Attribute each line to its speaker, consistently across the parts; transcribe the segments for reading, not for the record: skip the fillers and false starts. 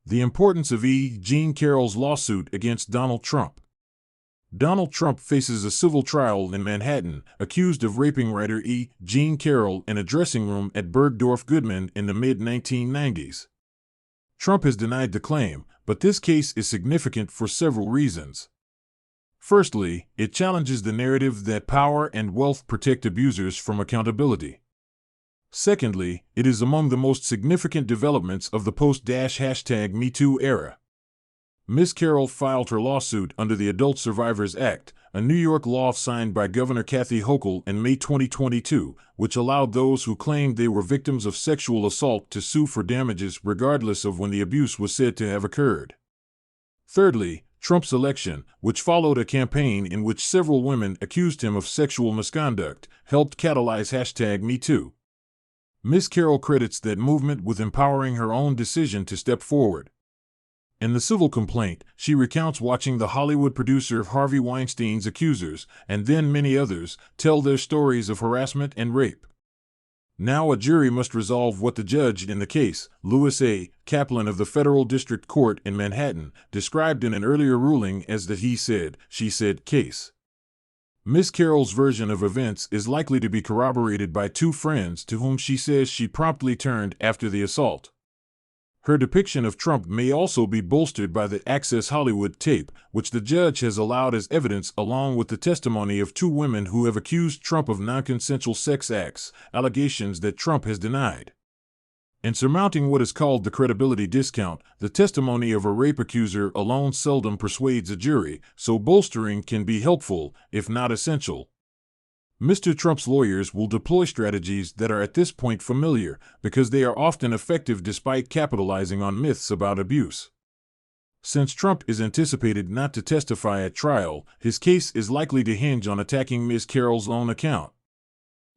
Speaker 1: The importance of Jean Carroll's lawsuit against Donald Trump. Donald Trump faces a civil trial in Manhattan, accused of raping writer Jean Carroll in a dressing room at Bergdorf Goodman in the mid-1990s. Trump has denied the claim, but this case is significant for several reasons. Firstly, it challenges the narrative that power and wealth protect abusers from accountability. Secondly, it is among the most significant developments of the post-#MeToo era. Ms. Carroll filed her lawsuit under the Adult Survivors Act, a New York law signed by Governor Kathy Hochul in May 2022, which allowed those who claimed they were victims of sexual assault to sue for damages regardless of when the abuse was said to have occurred. Thirdly, Trump's election, which followed a campaign in which several women accused him of sexual misconduct, helped catalyze #MeToo. Ms. Carroll credits that movement with empowering her own decision to step forward. In the civil complaint, she recounts watching the Hollywood producer Harvey Weinstein's accusers, and then many others, tell their stories of harassment and rape. Now a jury must resolve what the judge in the case, Louis A. Kaplan of the Federal District Court in Manhattan, described in an earlier ruling as the he said, she said case. Ms. Carroll's version of events is likely to be corroborated by two friends to whom she says she promptly turned after the assault. Her depiction of Trump may also be bolstered by the Access Hollywood tape, which the judge has allowed as evidence along with the testimony of two women who have accused Trump of non-consensual sex acts, allegations that Trump has denied. In surmounting what is called the credibility discount, the testimony of a rape accuser alone seldom persuades a jury, so bolstering can be helpful, if not essential. Mr. Trump's lawyers will deploy strategies that are at this point familiar, because they are often effective despite capitalizing on myths about abuse. Since Trump is anticipated not to testify at trial, his case is likely to hinge on attacking Ms. Carroll's own account.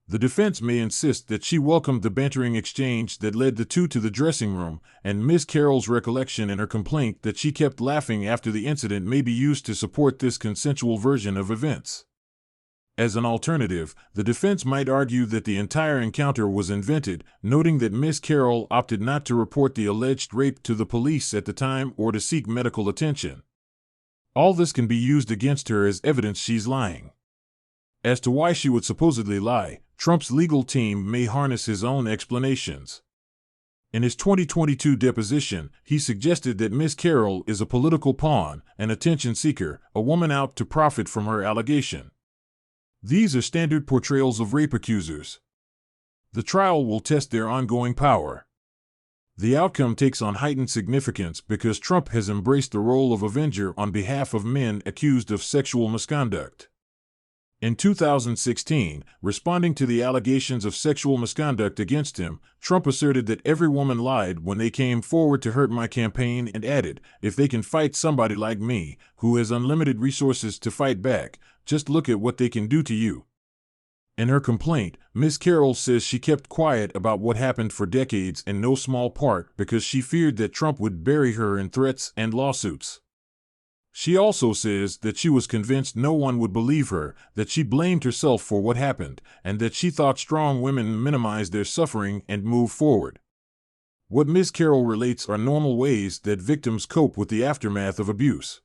Speaker 1: The defense may insist that she welcomed the bantering exchange that led the two to the dressing room, and Ms. Carroll's recollection in her complaint that she kept laughing after the incident may be used to support this consensual version of events. As an alternative, the defense might argue that the entire encounter was invented, noting that Ms. Carroll opted not to report the alleged rape to the police at the time or to seek medical attention. All this can be used against her as evidence she's lying. As to why she would supposedly lie, Trump's legal team may harness his own explanations. In his 2022 deposition, he suggested that Ms. Carroll is a political pawn, an attention seeker, a woman out to profit from her allegation. These are standard portrayals of rape accusers. The trial will test their ongoing power. The outcome takes on heightened significance because Trump has embraced the role of avenger on behalf of men accused of sexual misconduct. In 2016, responding to the allegations of sexual misconduct against him, Trump asserted that every woman lied when they came forward to hurt my campaign and added, if they can fight somebody like me, who has unlimited resources to fight back, just look at what they can do to you. In her complaint, Ms. Carroll says she kept quiet about what happened for decades in no small part because she feared that Trump would bury her in threats and lawsuits. She also says that she was convinced no one would believe her, that she blamed herself for what happened, and that she thought strong women minimize their suffering and move forward. What Ms. Carroll relates are normal ways that victims cope with the aftermath of abuse.